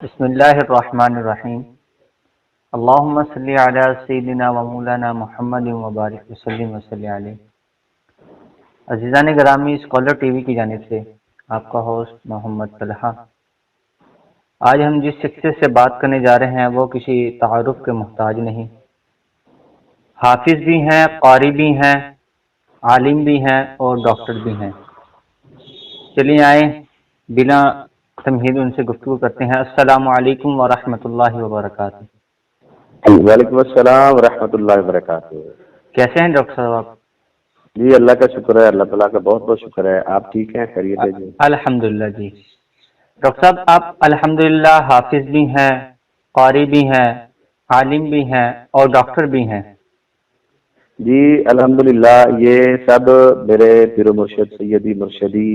بسم اللہ الرحمن الرحیم اللہم صلی علی سیدنا و مولانا محمد وبارک وسلم وصلی علیہ۔ عزیزان گرامی، اسکالر ٹی وی کی جانب سے آپ کا ہوسٹ محمد طلحہ۔ آج ہم جس شخصیت سے بات کرنے جا رہے ہیں وہ کسی تعارف کے محتاج نہیں، حافظ بھی ہیں، قاری بھی ہیں، عالم بھی ہیں اور ڈاکٹر بھی ہیں۔ چلیے آئیں بنا تمہید ان سے گفتگو کرتے ہیں۔ السلام علیکم ورحمۃ اللہ وبرکاتہ۔ وعلیکم السلام ورحمۃ اللہ وبرکاتہ۔ کیسے ہیں ڈاکٹر صاحب آپ؟ جی اللہ کا شکر ہے، اللہ تعالیٰ کا بہت بہت شکر ہے۔ آپ ٹھیک ہیں؟ خیریت ہے جی؟ الحمدللہ جی۔ ڈاکٹر صاحب آپ الحمدللہ حافظ بھی ہیں، قاری بھی ہیں، عالم بھی ہیں اور ڈاکٹر بھی ہیں۔ جی الحمدللہ، یہ سب میرے پیر و مرشد سیدی مرشدی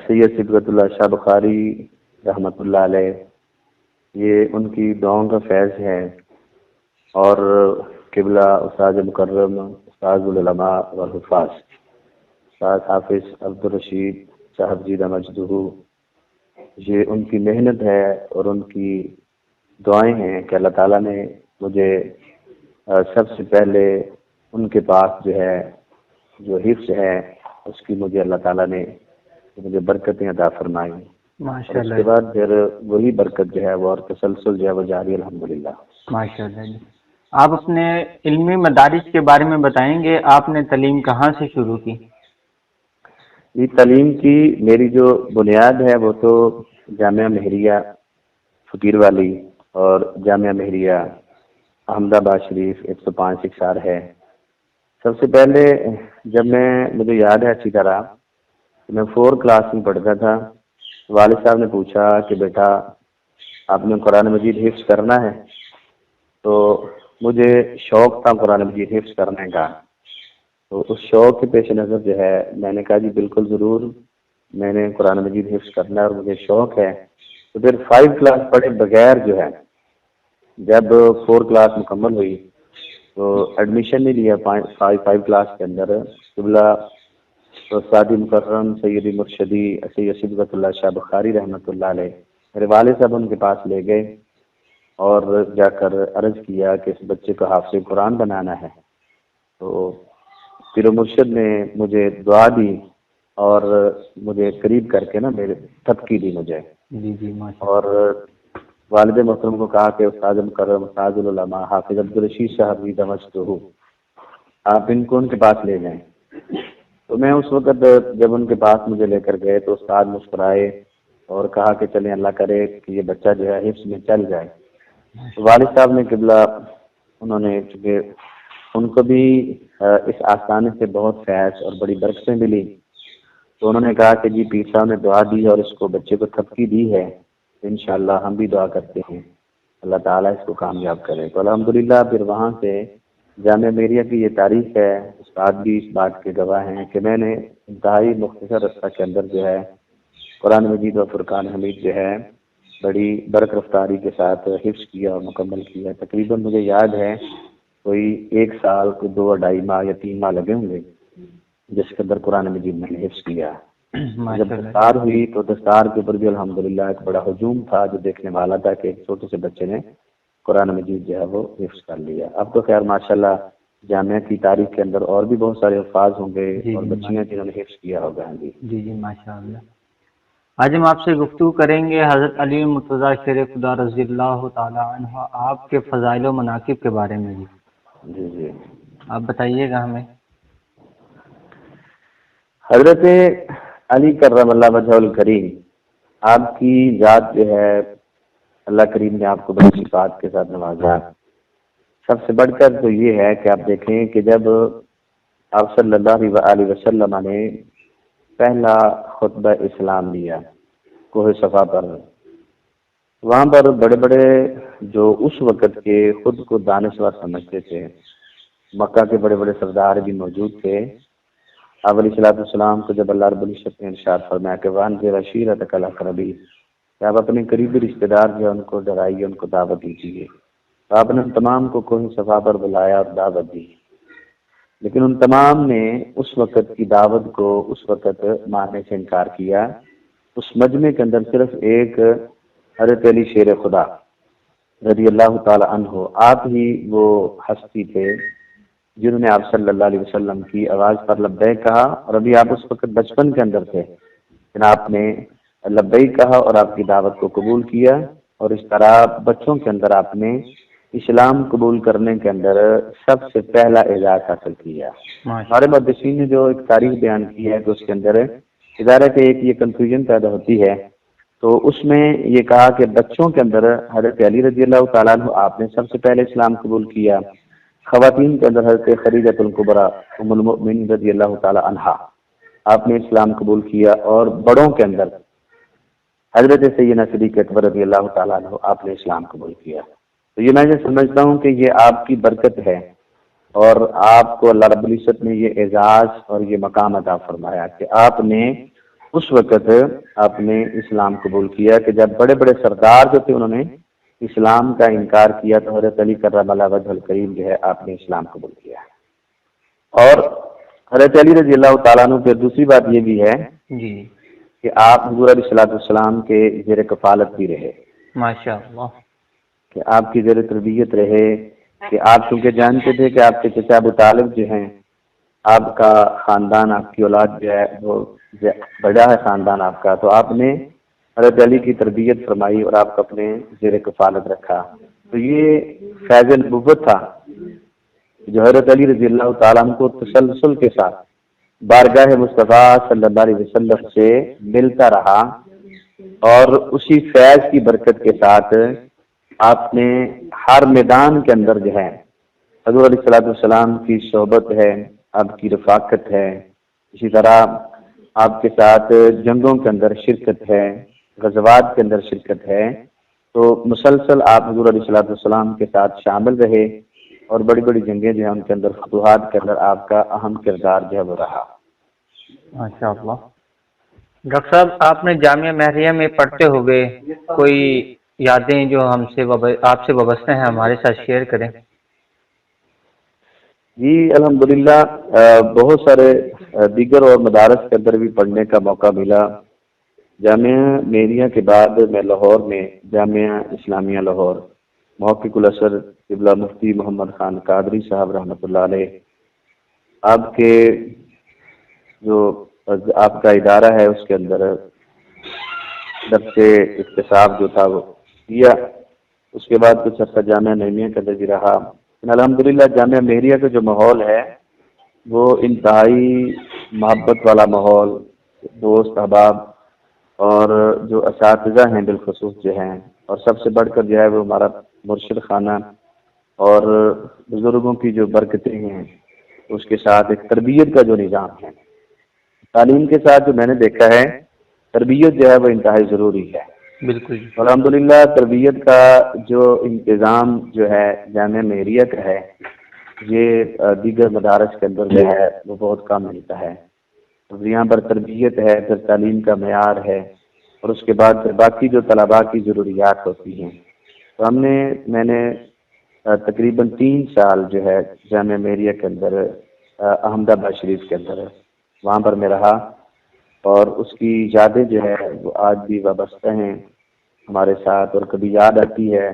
سید صبغت اللہ شاہ بخاری رحمۃ اللہ علیہ، یہ ان کی دعاؤں کا فیض ہے، اور قبلہ استاد مکرم استاد العلماء والحفاظ استاد حافظ عبدالرشید صاحب جیدہ مجدہ، یہ ان کی محنت ہے اور ان کی دعائیں ہیں کہ اللہ تعالیٰ نے مجھے سب سے پہلے ان کے پاس جو حفظ ہے اس کی مجھے اللہ تعالیٰ نے مجھے برکتیں عطا فرمائی، اور اس کے بعد پھر وہی برکت جو ہے وہ اور تسلسل جو ہے وہ جاری الحمدللہ۔ ماشاءاللہ جی۔ آپ اپنے علمی مدارج کے بارے میں بتائیں گے، آپ نے تعلیم کہاں سے شروع کی؟ جی تعلیم کی میری جو بنیاد ہے وہ تو جامعہ مہریہ فقیر والی اور جامعہ مہریہ احمد آباد شریف 105 اقصار ہے۔ سب سے پہلے جب مجھے یاد ہے اچھی طرح، میں 4 کلاس میں پڑھتا تھا، والد صاحب نے پوچھا کہ بیٹا آپ نے قرآن مجید حفظ کرنا ہے، تو مجھے شوق تھا قرآن مجید حفظ کرنے کا، تو اس شوق کے پیش نظر جو ہے میں نے کہا جی بالکل ضرور میں نے قرآن مجید حفظ کرنا ہے اور مجھے شوق ہے۔ تو پھر 5 کلاس پڑھے بغیر جو ہے جب 4 کلاس مکمل ہوئی تو ایڈمیشن نہیں لیا 5 کلاس کے اندر، قبلہ استاد مکرم سیدی مرشدی سید صبغت اللہ شاہ بخاری رحمۃ اللہ علیہ، میرے والد صاحب ان کے پاس لے گئے اور جا کر عرض کیا کہ اس بچے کو حافظ قرآن بنانا ہے، تو پیر و مرشد نے مجھے دعا دی اور مجھے قریب کر کے میرے تھپکی دی مجھے، جی اور والد محترم کو کہا کہ استاد مکرم استاد العلماء حافظ عبدالرشید صاحب جیدہ مجدہ آپ ان کو ان کے پاس لے جائیں۔ تو میں اس وقت جب ان کے پاس مجھے لے کر گئے تو استاد مسکرائے اور کہا کہ چلیں اللہ کرے کہ یہ بچہ جو ہے حفظ میں چل جائے۔ تو والد صاحب نے قبلہ انہوں نے چونکہ ان کو بھی اس آستانے سے بہت فیض اور بڑی برکتیں ملی، تو انہوں نے کہا کہ جی پیر صاحب نے دعا دی اور اس کو بچے کو تھپکی دی ہے، انشاءاللہ ہم بھی دعا کرتے ہیں اللہ تعالیٰ اس کو کامیاب کرے۔ تو الحمدللہ پھر وہاں سے جامعہ مہریہ کی یہ تاریخ ہے، استاد بھی اس بات کے گواہ ہیں کہ میں نے انتہائی مختصر عرصہ کے اندر جو ہے قرآن مجید و فرقان حمید جو ہے بڑی برق رفتاری کے ساتھ حفظ کیا اور مکمل کیا۔ تقریباً مجھے یاد ہے کوئی 1 سال کو 2-2.5 ماہ یا 3 ماہ لگے ہوں گے جس کے اندر قرآن مجید میں نے حفظ کیا۔ جب دستار ہوئی تو دستار کے اوپر بھی الحمدللہ ایک بڑا ہجوم تھا جو دیکھنے والا تھا کہ ایک چھوٹے سے بچے نے قرآن مجید جو ہے وہ حفظ کر لیا۔ اب تو خیر ماشاءاللہ جامعہ کی تاریخ کے اندر اور بھی بہت سارے الفاظ ہوں گے اور بچیاں جنہوں نے حفظ کیا ہوگا۔ جی ماشاءاللہ۔ آج ہم آپ سے گفتگو کریں گے حضرت علی مرتضیٰ شیر خدا رضی اللہ تعالی عنہ آپ کے فضائل و مناقب کے بارے میں۔ جی آپ بتائیے گا ہمیں۔ حضرت علی کرم اللہ وجہہ الکریم، آپ کی ذات جو ہے اللہ کریم نے آپ کو بڑی صفات کے ساتھ نوازا۔ سب سے بڑھ کر تو یہ ہے کہ آپ دیکھیں کہ جب آپ صلی اللہ علیہ وسلم نے پہلا خطبہ اسلام دیا کوہ صفا پر، وہاں پر بڑے بڑے جو اس وقت کے خود کو دانشور سمجھتے تھے، مکہ کے بڑے بڑے سردار بھی موجود تھے۔ آپ علیہ الصلوۃ والسلام کو جب اللہ رب العزت نے ارشاد فرمایا کہ وانذر عشیرتک الاقربین، کہ آپ اپنے قریبی رشتہ دار جو ان کو ڈرائیے، ان کو دعوت دیجیے، تو آپ نے تمام کو کوہ صفا پر بلایا اور دعوت دی، لیکن ان تمام نے اس وقت کی دعوت کو اس وقت ماننے سے انکار کیا۔ اس مجمع کے اندر صرف ایک حضرت علی شیر خدا رضی اللہ تعالی عنہ، آپ ہی وہ ہستی تھے جنہوں نے آپ صلی اللہ علیہ وسلم کی آواز پر لبیک کہا، اور ابھی آپ اس وقت بچپن کے اندر تھے، لیکن آپ نے لبیک کہا اور آپ کی دعوت کو قبول کیا، اور اس طرح بچوں کے اندر آپ نے اسلام قبول کرنے کے اندر سب سے پہلا اعزاز حاصل کیا۔ ہمارے محدثین نے جو ایک تاریخ بیان کی ہے کہ اس کے اندر ادارہ کے ایک یہ کنفیوژن پیدا ہوتی ہے، تو اس میں یہ کہا کہ بچوں کے اندر حضرت علی رضی اللہ تعالیٰ عنہ آپ نے سب سے پہلے اسلام قبول کیا، خواتین کے اندر حضرت خدیجہ الکبریٰ ام المؤمنین رضی اللہ تعالیٰ عنہا آپ نے اسلام قبول کیا، اور بڑوں کے اندر حضرت سیدنا صدیق اکبر رضی اللہ تعالیٰ عنہ آپ نے اسلام قبول کیا۔ تو یہ میں سمجھتا ہوں کہ یہ آپ کی برکت ہے، اور آپ کو اللہ رب العزت نے یہ اعزاز اور یہ مقام عطا فرمایا کہ آپ نے اس وقت آپ نے اسلام قبول کیا کہ جب بڑے بڑے سردار جو تھے انہوں نے اسلام کا انکار کیا، تو حضرت علی کرم اللہ وجہ الکریم جو ہے آپ نے اسلام قبول کیا۔ اور حضرت علی رضی اللہ تعالیٰ عنہ پھر دوسری بات یہ بھی ہے جی کہ آپ حضور علیہ الصلوۃ والسلام کے زیر کفالت بھی رہے، ماشاء اللہ، کہ آپ کی زیر تربیت رہے، کہ آپ چونکہ جانتے تھے کہ آپ کے چچا ابو طالب جو ہیں، آپ کا خاندان، آپ کی اولاد جو ہے وہ بڑا ہے خاندان آپ کا، تو آپ نے حضرت علی کی تربیت فرمائی اور آپ کو اپنے زیر کفالت رکھا۔ تو یہ فیض نبوت تھا جو حضرت علی رضی اللہ تعالیٰ عنہ کو تسلسل کے ساتھ بارگاہ مصطفیٰ صلی اللہ علیہ وسلم سے ملتا رہا، اور اسی فیض کی برکت کے ساتھ آپ نے ہر میدان کے اندر جو ہے حضور علیہ الصلوۃ والسلام کی صحبت ہے، آپ کی رفاقت ہے، اسی طرح آپ کے ساتھ جنگوں کے اندر شرکت ہے، غزوات کے اندر شرکت ہے، تو مسلسل آپ حضور علیہ الصلوۃ والسلام کے ساتھ شامل رہے، اور بڑی بڑی جنگیں جو ہیں ان کے اندر، فتوحات کے اندر آپ کا اہم کردار جو ہے وہ رہا۔ ماشاء اللہ۔ ڈاکٹر صاحب، آپ نے جامعہ مہریہ میں پڑھتے ہوئے کوئی یادیں جو ہم سے آپ سے وابستہ ہیں ہمارے ساتھ شیئر کریں؟ جی الحمدللہ، بہت سارے دیگر اور مدارس کے اندر بھی پڑھنے کا موقع ملا۔ جامعہ میریہ کے بعد میں لاہور میں جامعہ اسلامیہ لاہور، محقق الازہر قبلہ مفتی محمد خان قادری صاحب رحمۃ اللہ علیہ، آپ کے جو آپ کا ادارہ ہے اس کے اندر درس اکتساب جو تھا وہ کیا، اس کے بعد کچھ عرصہ جامعہ نعیمیہ کے اندر بھی رہا۔ الحمدللہ جامعہ مہریہ کا جو ماحول ہے وہ انتہائی محبت والا ماحول، دوست احباب اور جو اساتذہ ہیں بالخصوص جو ہیں، اور سب سے بڑھ کر جو ہے وہ ہمارا مرشد خانہ اور بزرگوں کی جو برکتیں ہیں، اس کے ساتھ ایک تربیت کا جو نظام ہے، تعلیم کے ساتھ جو میں نے دیکھا ہے تربیت جو ہے وہ انتہائی ضروری ہے۔ بالکل۔ الحمدللہ تربیت کا جو انتظام جو ہے جامعہ مہریہ کا ہے، یہ دیگر مدارس کے اندر جو ہے وہ بہت کم ملتا ہے۔ یہاں پر تربیت ہے، پھر تعلیم کا معیار ہے، اور اس کے بعد پھر باقی جو طلباء کی ضروریات ہوتی ہیں۔ تو میں نے تقریباً 3 سال جو ہے جامعہ مہریہ کے اندر احمد آباد شریف کے اندر وہاں پر میں رہا، اور اس کی یادیں جو ہے وہ آج بھی وابستہ ہیں ہمارے ساتھ، اور کبھی یاد آتی ہے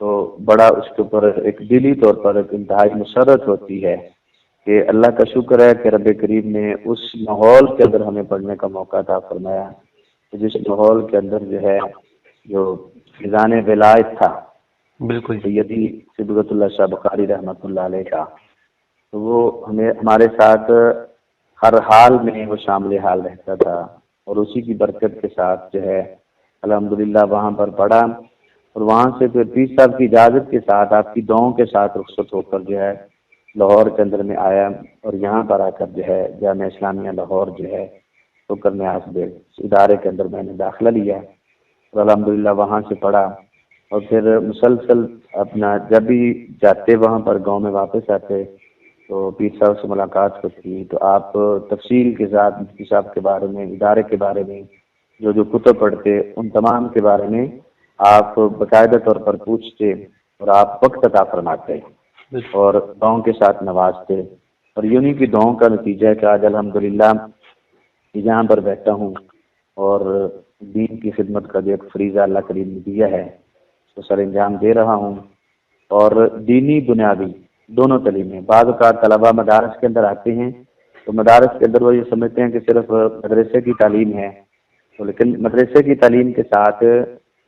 تو بڑا اس کے اوپر ایک دلی طور پر ایک انتہائی مسرت ہوتی ہے کہ اللہ کا شکر ہے کہ رب کریم نے اس ماحول کے اندر ہمیں پڑھنے کا موقع عطا فرمایا، جس ماحول کے اندر جو ہے جو فیضان ولایت تھا بالکل سیدی صبغت اللہ شاہ بخاری رحمۃ اللہ علیہ کا، تو وہ ہمارے ساتھ ہر حال میں وہ شامل حال رہتا تھا، اور اسی کی برکت کے ساتھ جو ہے الحمدللہ وہاں پر پڑھا، اور وہاں سے پھر پیر صاحب کی اجازت کے ساتھ آپ کی دعاؤں کے ساتھ رخصت ہو کر جو ہے لاہور کے اندر میں آیا، اور یہاں پر آ کر جو ہے جامعہ اسلامیہ لاہور جو ہے تو کرنے حاصل ادارے کے اندر میں نے داخلہ لیا، اور الحمدللہ وہاں سے پڑھا، اور پھر مسلسل اپنا جب بھی جاتے وہاں پر گاؤں میں واپس آتے تو پیر صاحب سے ملاقات ہوتی، تو آپ تفصیل کے ساتھ مفتی صاحب کے بارے میں، ادارے کے بارے میں، جو کتب پڑھتے ان تمام کے بارے میں آپ باقاعدہ طور پر پوچھتے، اور آپ وقت عطا فرماتے اور دعاؤں کے ساتھ نوازتے، اور یونی کی دعاؤں کا نتیجہ ہے کہ آج الحمدللہ یہاں پر بیٹھا ہوں، اور دین کی خدمت کا جو ایک فریضہ اللہ کریم نے دیا ہے اس کو سر انجام دے رہا ہوں، اور دینی بنیادی دونوں تعلیمیں۔ بعض اوقات طلباء مدارس کے اندر آتے ہیں تو مدارس کے اندر وہ یہ سمجھتے ہیں کہ صرف مدرسے کی تعلیم ہے، تو لیکن مدرسے کی تعلیم کے ساتھ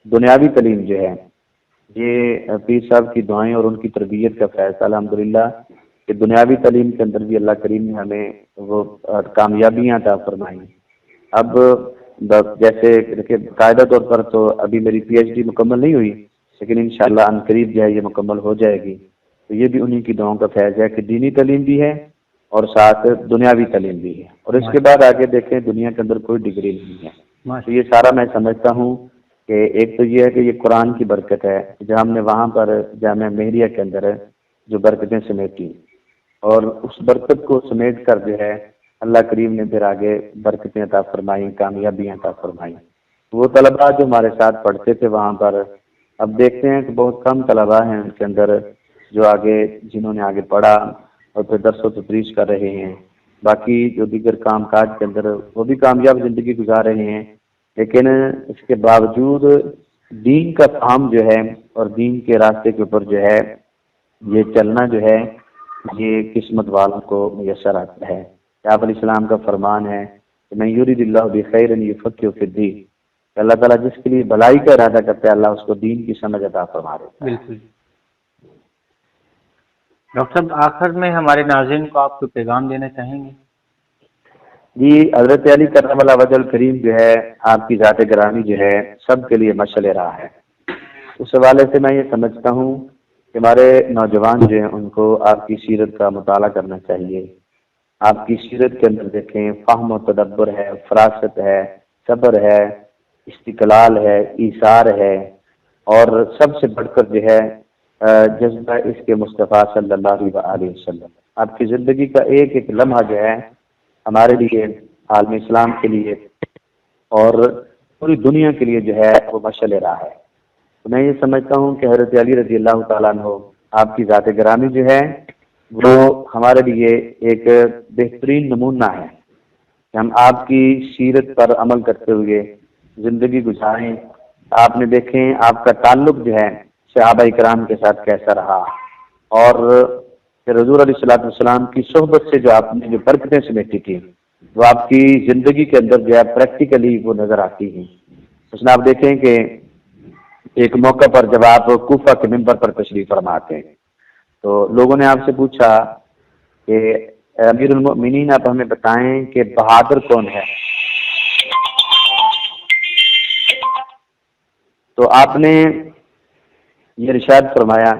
دنیاوی تعلیم جو ہے یہ پیر صاحب کی دعائیں اور ان کی تربیت کا فیصلہ الحمدللہ کہ دنیاوی تعلیم کے اندر بھی اللہ کریم نے ہمیں وہ کامیابیاں عطا فرمائیں۔ اب جیسے کہ قاعدہ طور پر تو ابھی میری پی ایچ ڈی مکمل نہیں ہوئی، لیکن انشاءاللہ ان قریب جو ہے یہ مکمل ہو جائے گی، تو یہ بھی انہی کی دعاؤں کا فیض ہے کہ دینی تعلیم بھی ہے اور ساتھ دنیاوی تعلیم بھی ہے، اور اس کے بعد آگے دیکھیں دنیا کے اندر کوئی ڈگری نہیں ہے۔ تو یہ سارا میں سمجھتا ہوں کہ ایک تو یہ ہے کہ یہ قرآن کی برکت ہے جو ہم نے وہاں پر جامعہ مہریہ کے اندر جو برکتیں سمیٹی، اور اس برکت کو سمیٹ کر جو ہے اللہ کریم نے پھر آگے برکتیں عطا فرمائیں، کامیابیاں عطا فرمائیں۔ وہ طلباء جو ہمارے ساتھ پڑھتے تھے وہاں پر، اب دیکھتے ہیں کہ بہت کم طلباء ہیں ان کے اندر جو آگے جنہوں نے آگے پڑھا اور پھر درس و تدریس کر رہے ہیں، باقی جو دیگر کام کاج کے اندر وہ بھی کامیاب زندگی گزار رہے ہیں، لیکن اس کے باوجود دین کا فہم جو ہے اور دین کے راستے کے اوپر جو ہے یہ چلنا جو ہے یہ قسمت والوں کو میسر آتا ہے۔ آپ علیہ السلام کا فرمان ہے کہ من یرید اللہ بخیر یفقہہ فی الدین، کہ اللہ تعالیٰ جس کے لیے بھلائی کا ارادہ کرتا ہے اللہ اس کو دین کی سمجھ عطا فرما دیتا ہے۔ بالکل۔ ڈاکٹر صاحب آخر میں ہمارے ناظرین کو آپ کو پیغام دینا چاہیں گے؟ جی، حضرت علی کرم اللہ وجہ الکریم جو ہے آپ کی ذات گرامی جو ہے سب کے لیے مشعل راہ ہے۔ اس حوالے سے میں یہ سمجھتا ہوں کہ ہمارے نوجوان جو ہیں ان کو آپ کی سیرت کا مطالعہ کرنا چاہیے۔ آپ کی سیرت کے اندر دیکھیں فہم و تدبر ہے، فراست ہے، صبر ہے، استقلال ہے، ایثار ہے، اور سب سے بڑھ کر جو ہے جذبہ اس کے مصطفیٰ صلی اللہ علیہ وسلم۔ آپ کی زندگی کا ایک ایک لمحہ جو ہے ہمارے لیے، عالم اسلام کے لیے اور پوری دنیا کے لیے جو ہے وہ مشعل راہ ہے۔ تو میں یہ سمجھتا ہوں کہ حضرت علی رضی اللہ تعالیٰ عنہ آپ کی ذات گرامی جو ہے وہ ہمارے لیے ایک بہترین نمونہ ہے کہ ہم آپ کی سیرت پر عمل کرتے ہوئے زندگی گزاریں۔ آپ نے دیکھیں آپ کا تعلق جو ہے صحابہ کرام کے ساتھ کیسا رہا، اور پھر حضور علیہ الصلوۃ والسلام کی صحبت سے جو آپ نے جو برکتیں سمیٹی تھی وہ آپ کی زندگی کے اندر جو ہے پریکٹیکلی وہ نظر آتی ہیں۔ اس میں آپ دیکھیں کہ ایک موقع پر جب آپ کوفہ کے منبر پر تشریف فرما آتے ہیں تو لوگوں نے آپ سے پوچھا کہ امیر المؤمنین آپ ہمیں بتائیں کہ بہادر کون ہے، تو آپ نے یہ ارشاد فرمایا،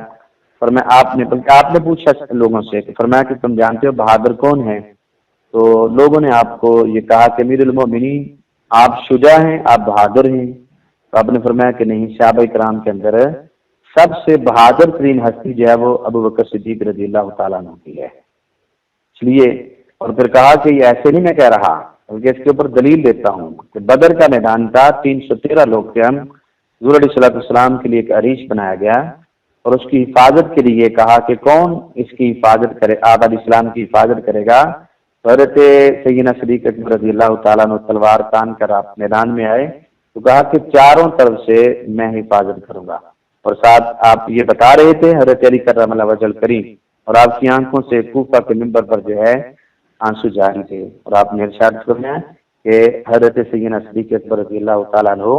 آپ نے پوچھا لوگوں سے کہ فرمایا کہ تم جانتے ہو بہادر کون ہے؟ تو لوگوں نے آپ کو یہ کہا کہ امیر المؤمنین آپ شجاع ہیں، آپ بہادر ہیں۔ تو آپ نے فرمایا کہ نہیں، صحابہ کرام کے اندر سب سے بہادر ترین ہستی جو ہے وہ ابو بکر صدیق رضی اللہ تعالیٰ عنہ کی ہے۔ اس لیے اور پھر کہا کہ یہ ایسے نہیں میں کہہ رہا بلکہ اس کے اوپر دلیل دیتا ہوں کہ بدر کا میدان تھا، 313 لوگ تھے ہم، حضور علیہ الصلوۃ والسلام کے لیے ایک عریش بنایا گیا اور اس کی حفاظت کے لیے کہا کہ کون اس کی حفاظت کرے، آپ علیہ السلام کی حفاظت کرے گا؟ حضرت سیدنا صدیق اکبر رضی اللہ تعالیٰ عنہ تلوار تان کر آپ میدان میں آئے تو کہا کہ چاروں طرف سے میں حفاظت کروں گا، اور ساتھ آپ یہ بتا رہے تھے حضرت علی کرم اللہ وجہ الکریم، اور آپ کی آنکھوں سے کوفہ کے منبر پر جو ہے آنسو جاری تھے، اور آپ نے ارشاد فرمایا کہ حضرت سیدنا صدیق اکبر رضی اللہ تعالیٰ عنہ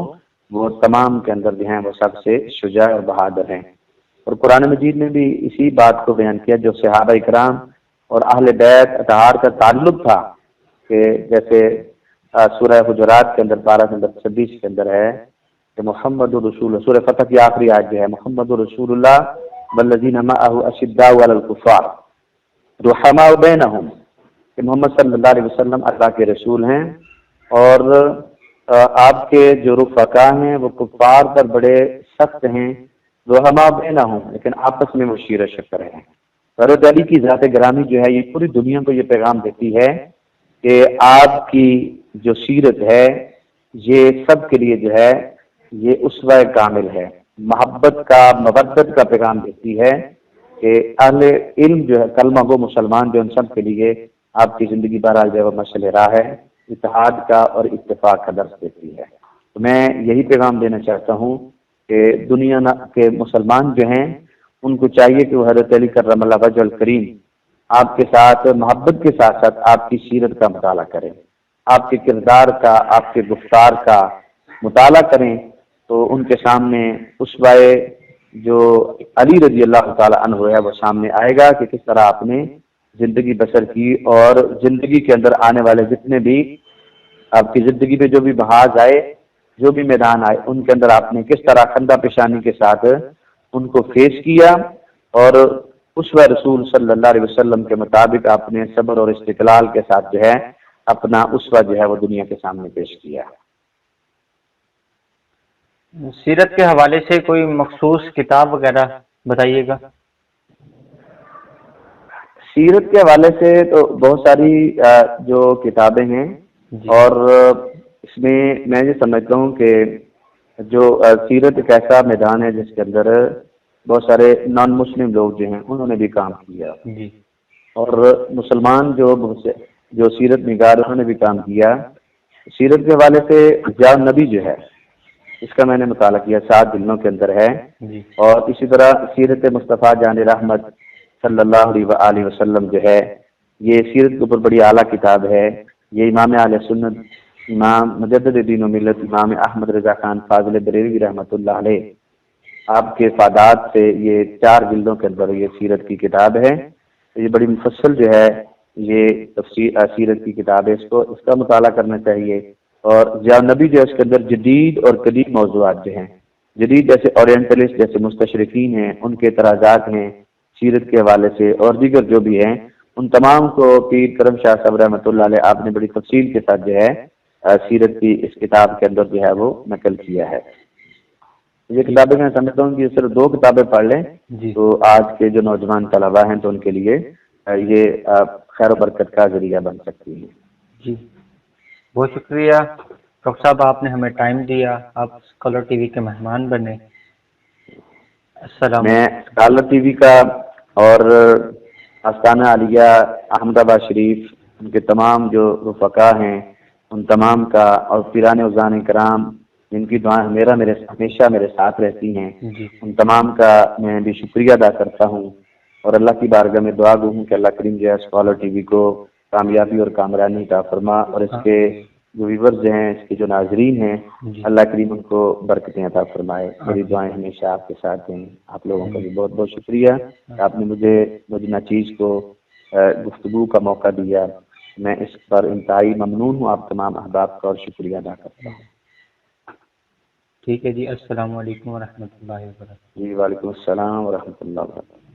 وہ تمام کے اندر جو ہیں وہ سب سے شجاع اور بہادر ہیں۔ اور قرآن مجید میں بھی اسی بات کو بیان کیا جو صحابہ کرام اور اہل بیت اطہار کا تعلق تھا، کہ جیسے سورہ حجرات کے اندر پارہ نمبر 26 کے اندر ہے کہ محمد رسول، سورہ فتح کی آخری آیت جو ہے محمد رسول اللہ والذین معہ اشداء علی الکفار رحماء بینہم، کہ محمد صلی اللہ علیہ وسلم اللہ کے رسول ہیں اور آپ کے جو رفقا ہیں وہ کفار پر بڑے سخت ہیں، رحماء بینہم، لیکن آپس میں مشیر شکر ہیں۔ حضرت علی کی ذات گرامی جو ہے یہ پوری دنیا کو یہ پیغام دیتی ہے کہ آپ کی جو سیرت ہے یہ سب کے لیے جو ہے یہ اسوہ کامل ہے، محبت کا، مودت کا پیغام دیتی ہے کہ اہل علم جو ہے کلمہ گو مسلمان جو ان سب کے لیے آپ کی زندگی بہرحال جو ہے وہ مشعل راہ ہے، اتحاد کا اور اتفاق کا درس دیتی ہے۔ تو میں یہی پیغام دینا چاہتا ہوں کہ دنیا کے مسلمان جو ہیں ان کو چاہیے کہ وہ حضرت علی کرم اللہ وجہ الکریم آپ کے ساتھ محبت کے ساتھ ساتھ آپ کی سیرت کا مطالعہ کریں، آپ کے کردار کا، آپ کے گفتار کا مطالعہ کریں، تو ان کے سامنے اسوائے جو علی رضی اللہ تعالی عنہ ہے وہ سامنے آئے گا کہ کس طرح آپ نے زندگی بسر کی، اور زندگی کے اندر آنے والے جتنے بھی آپ کی زندگی میں جو بھی محاذ آئے، جو بھی میدان آئے، ان کے اندر آپ نے کس طرح خندہ پیشانی کے ساتھ ان کو فیس کیا، اور اسوہ رسول صلی اللہ علیہ وسلم کے مطابق آپ نے صبر اور استقلال کے ساتھ جو ہے اپنا اسوہ جو ہے وہ دنیا کے سامنے پیش کیا۔ سیرت کے حوالے سے کوئی مخصوص کتاب وغیرہ بتائیے گا۔ سیرت کے حوالے سے تو بہت ساری جو کتابیں ہیں، اور اس میں یہ سمجھتا ہوں کہ جو سیرت ایک ایسا میدان ہے جس کے اندر بہت سارے نان مسلم لوگ جو ہیں انہوں نے بھی کام کیا، اور مسلمان جو سیرت نگار انہوں نے بھی کام کیا۔ سیرت کے حوالے سے ضیاء النبی جو ہے اس کا میں نے مطالعہ کیا، 7 جلدوں کے اندر ہے، اور اسی طرح سیرت مصطفیٰ جان رحمت صلی اللہ علیہ وسلم جو ہے، یہ سیرت کے اوپر بڑی اعلیٰ کتاب ہے۔ یہ امام اہل سنت، امام مجدد دین و ملت امام احمد رضا خان فاضل بریلوی رحمۃ اللہ علیہ آپ کے افادات سے یہ 4 جلدوں کے اندر یہ سیرت کی کتاب ہے۔ یہ بڑی مفصل جو ہے یہ سیرت کی کتاب ہے، اس کا مطالعہ کرنا چاہیے۔ اور ضیاء النبی جو ہے اس کے اندر جدید اور قدیم موضوعات جو ہیں، جدید جیسے اورینٹلسٹ جیسے مستشرقین ہیں ان کے اعتراضات ہیں سیرت کے حوالے سے، اور دیگر جو بھی ہیں ان تمام کو پیر کرم شاہ صاحب رحمۃ اللہ علیہ آپ نے بڑی تفصیل کے ساتھ جو ہے سیرت کی اس کتاب کے اندر جو ہے وہ نقل کیا ہے۔ یہ کتابیں میں سمجھتا ہوں کہ صرف 2 کتابیں پڑھ لیں تو آج کے جو نوجوان طلباء ہیں تو ان کے لیے یہ خیر و برکت کا ذریعہ بن سکتی ہیں۔ جی بہت شکریہ ڈاکٹر صاحب، آپ نے ہمیں ٹائم دیا، آپ اسکالر ٹی وی کے مہمان بنے۔ السلام میں اسکالر ٹی وی کا اور آستانہ عالیہ احمد آباد شریف ان کے تمام جو رفقا ہیں ان تمام کا، اور پیران اوزان کرام جن کی دعائیں ہمیشہ میرے ساتھ رہتی ہیں، ان تمام کا میں بھی شکریہ ادا کرتا ہوں، اور اللہ کی بارگاہ میں دعا گو ہوں کہ اللہ کریم جو ہے اسکالر ٹی وی کو کامیابی اور کامرانی عطا فرما، اور اس کے جو ویورز ہیں، اس کے جو ناظرین ہیں، اللہ کریم ان کو برکتیں عطا فرمائے۔ میری دعائیں ہمیشہ آپ کے ساتھ ہیں۔ آپ لوگوں کا بھی بہت بہت شکریہ کہ آپ نے مجھے ناچیز کو گفتگو کا موقع دیا۔ میں اس پر انتہائی ممنون ہوں، آپ تمام احباب کا، اور شکریہ ادا کرتا ہوں۔ ٹھیک ہے جی، السلام علیکم ورحمۃ اللہ وبرکاتہ۔ جی وعلیکم السلام ورحمۃ اللہ وبرکاتہ۔